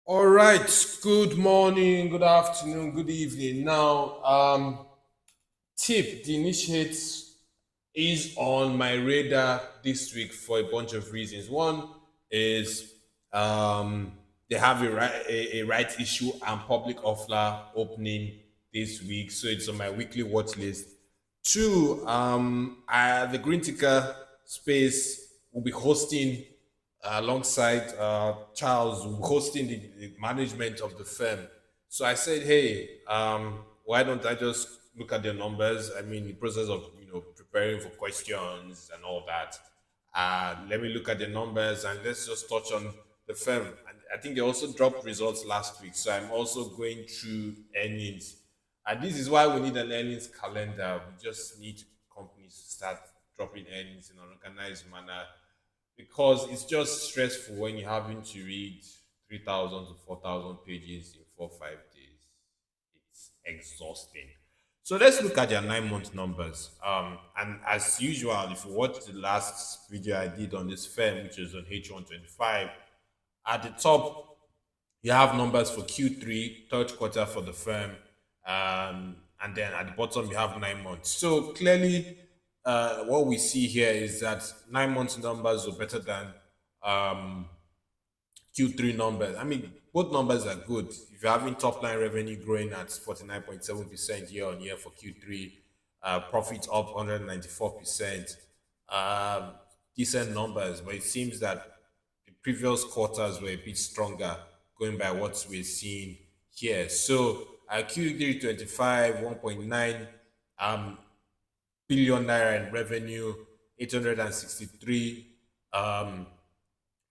All right. Good morning, good afternoon, good evening. Now, the Initiates is on my radar this week for a bunch of reasons. One is they have a right issue and public offer opening this week, so it's on my weekly watch list. Two, the Green Ticker space will be hosting alongside Charles, hosting the management of the firm. So I said, hey, why don't I just look at the numbers? I mean, the process of preparing for questions and all that. Let me look at the numbers and let's just touch on the firm. And I think they also dropped results last week, so I'm also going through earnings. And this is why we need an earnings calendar. We just need companies to start dropping earnings in an organized manner because it's just stressful when you're having to read 3,000 to 4,000 pages in 4 5 days. It's exhausting. So let's look at their 9 month numbers. And as usual, if you watch the last video I did on this firm, which is on H125, at the top you have numbers for Q3, third quarter for the firm, and then at the bottom you have 9 months. So clearly, what we see here is that 9 months numbers are better than um, Q3 numbers. I mean, both numbers are good. If you're having top line revenue growing at 49.7% year on year for Q3, profit up 194%, decent numbers, but it seems that the previous quarters were a bit stronger going by what we're seeing here. So Q3 25, 1.9 um, billion naira in revenue, 863 um,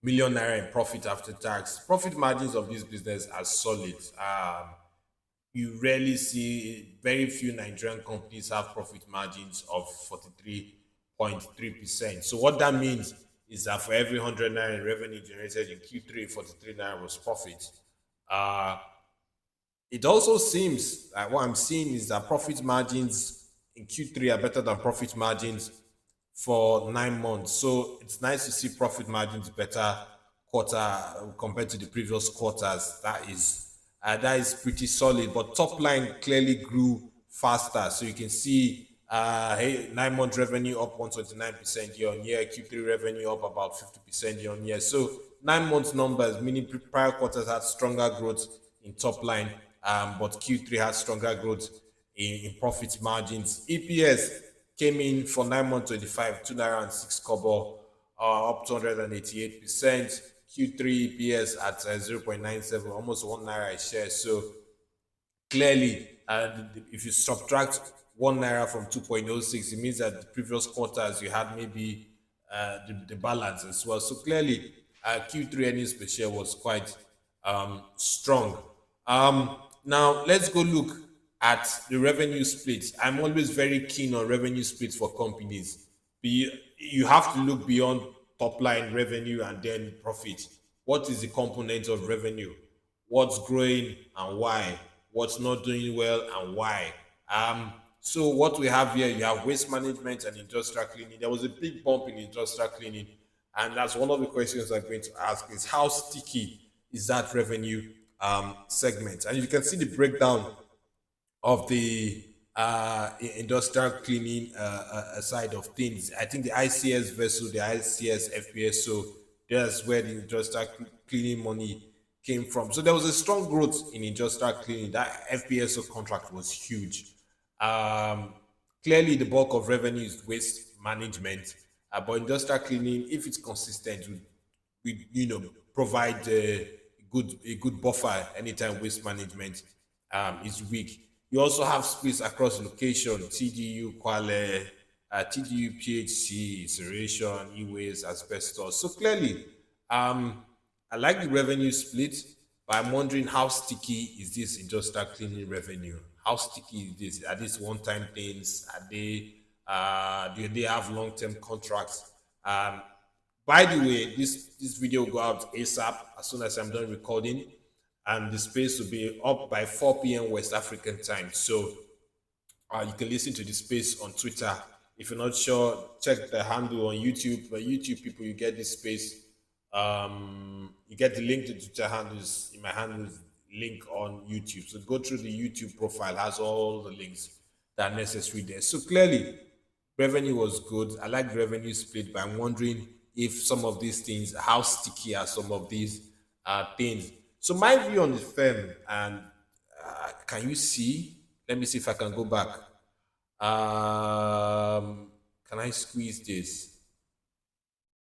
million naira in profit after tax. Profit margins of this business are solid. You rarely see, very few Nigerian companies have profit margins of 43.3%. So what that means is that for every 100 naira in revenue generated in Q3, 43 naira was profit. Uh, it also seems like what I'm seeing is that profit margins in Q3 are better than profit margins for 9 months. So it's nice to see profit margins better quarter compared to the previous quarters. That is pretty solid. But top line clearly grew faster. So you can see hey, 9 month revenue up 129% year on year, Q3 revenue up about 50% year on year. So 9 months numbers, meaning prior quarters had stronger growth in top line, but Q3 has stronger growth in profit margins. EPS came in for 9 months 25, 2 naira and 6 kobo, up 288%. Q3 EPS at 0.97, almost 1 naira a share. So clearly, if you subtract 1 naira from 2.06, it means that the previous quarters you had maybe the balance as well. So clearly, Q3 earnings per share was quite strong. Now, let's go look at the revenue split. I'm always very keen on revenue splits for companies. You have to look beyond top line revenue and then profit. What is the component of revenue? What's growing and why? What's not doing well and why? So what we have here, you have waste management and industrial cleaning. There was a big bump in industrial cleaning, and that's one of the questions I'm going to ask: is how sticky is that revenue segment? And you can see the breakdown of the industrial cleaning side of things. I think the ICS vessel, the ICS FPSO, that's where the industrial cleaning money came from. So there was a strong growth in industrial cleaning. That FPSO contract was huge. Um, Clearly, the bulk of revenue is waste management, but industrial cleaning, if it's consistent, we provide a good buffer anytime waste management is weak. You also have splits across location: TDU, Quale, TDU, PHC, Serration, E-waste, asbestos. So clearly, I like the revenue split, but I'm wondering how sticky is this industrial cleaning revenue? How sticky is this? Are these one-time things? Are they do they have long-term contracts? By the way, this video will go out ASAP as soon as I'm done recording, and the space will be up by 4 p.m. West African time. So you can listen to the space on Twitter. If you're not sure, check the handle on YouTube. For YouTube people, you get this space You get the link to Twitter handles in my handles link on YouTube. So go through the YouTube profile, has all the links that are necessary there. So clearly, revenue was good. I like the revenue split, but I'm wondering if some of these things, how sticky are some of these things. So my view on the firm, and can you see? Let me see if I can go back. Can I squeeze this?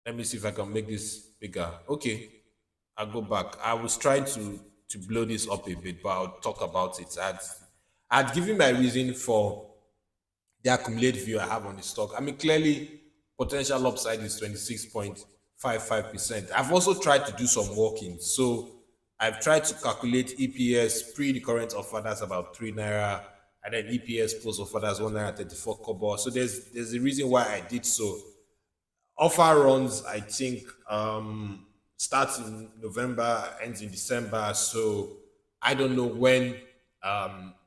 Let me see if I can make this bigger. Okay, I'll go back. I was trying to blow this up a bit, but I'll talk about it. I'd given my reason for the accumulated view I have on the stock. I mean, clearly, potential upside is 26.55%. I've also tried to do some working. So I've tried to calculate EPS pre the current offer, that's about 3 naira, and then EPS post offer, that's 1 naira 34 kobo. So there's a reason why I did so. Offer runs, I think, starts in November, ends in December. So I don't know when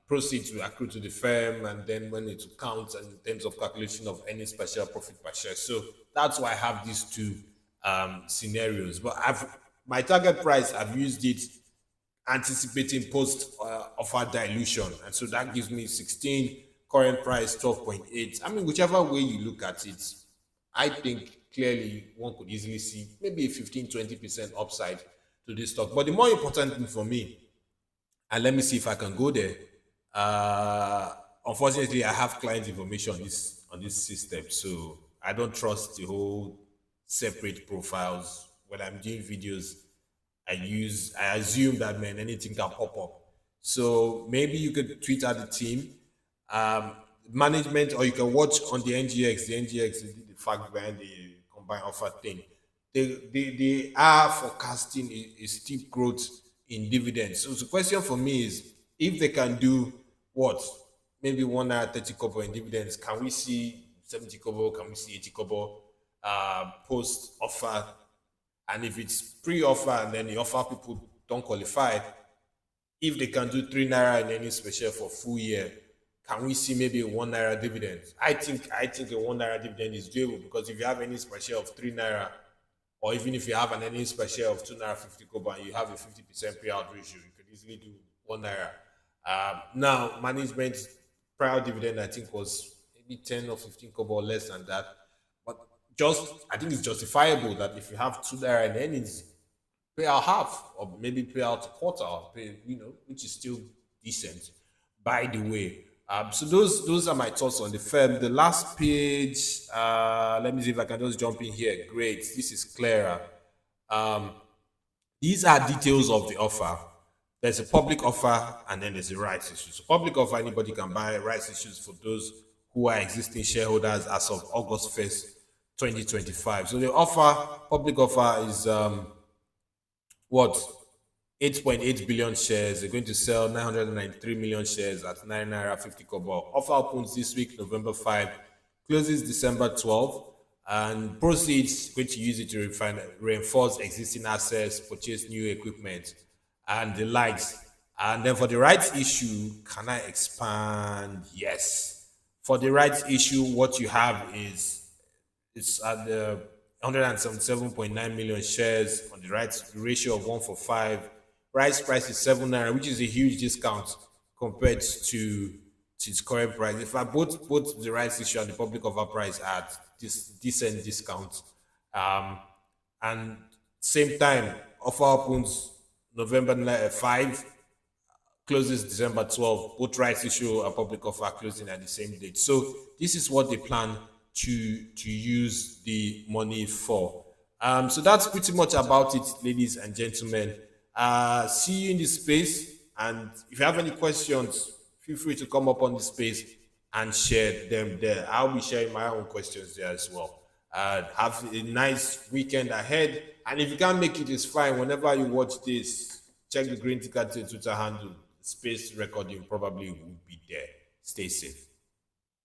proceeds will accrue to the firm and then when it will count in terms of calculation of any special profit per share. So that's why I have these two scenarios. But my target price, I've used it anticipating post offer dilution. And so that gives me 16, current price 12.8. I mean, whichever way you look at it, I think clearly one could easily see maybe a 15-20% upside to this stock. But the more important thing for me, and let me see if I can go there. Unfortunately, I have client information on this system, so I don't trust the whole separate profiles. When I'm doing videos, I assume that man anything can pop up. So maybe you could tweet at the team, um, management, or you can watch on the NGX. The NGX is the fact behind the combined offer thing. They are forecasting a steep growth in dividends. So the question for me is if they can do what? Maybe 1 naira 30 kobo in dividends. Can we see 70 kobo? Can we see 80 kobo post offer? And if it's pre-offer and then the offer people don't qualify, if they can do 3 naira in any special for full year, can we see maybe a 1 naira dividend? I think a 1 naira dividend is doable because if you have any special of 3 naira, or even if you have an earning special of 2 naira 50 kobo and you have a 50% payout ratio, you could easily do 1 naira. Now management prior dividend I think was maybe 10 or 15 kobo or less than that. But just I think it's justifiable that if you have 2 naira in earnings, pay out half or maybe pay out a quarter or pay, which is still decent, by the way. So those are my thoughts on the firm. The last page, let me see if I can just jump in here. Great, this is clearer. These are details of the offer. There's a public offer and then there's a rights issue. So public offer, anybody can buy. Rights issues for those who are existing shareholders as of August 1st, 2025. So the public offer is what? 8.8 billion shares. They're going to sell 993 million shares at 9 naira 50 kobo. Offer opens this week, November 5, closes December 12, and proceeds going to use it to reinforce existing assets, purchase new equipment, and the likes. And then for the rights issue, can I expand? Yes. For the rights issue, what you have is it's at the 177.9 million shares on the rights ratio of 1 for 5. Rights price is 7 naira, which is a huge discount compared to its current price. In fact, both the rights issue and the public offer price at this decent discount. And same time, offer opens November 5, closes December 12. Both rights issue and public offer closing at the same date. So this is what they plan to use the money for. So that's pretty much about it, ladies and gentlemen. See you in the space, and if you have any questions, feel free to come up on the space and share them there. I'll be sharing my own questions there as well. Have a nice weekend ahead, and if you can't make it, it's fine. Whenever you watch this, check the Green Ticket Twitter handle. Space recording probably will be there. Stay safe.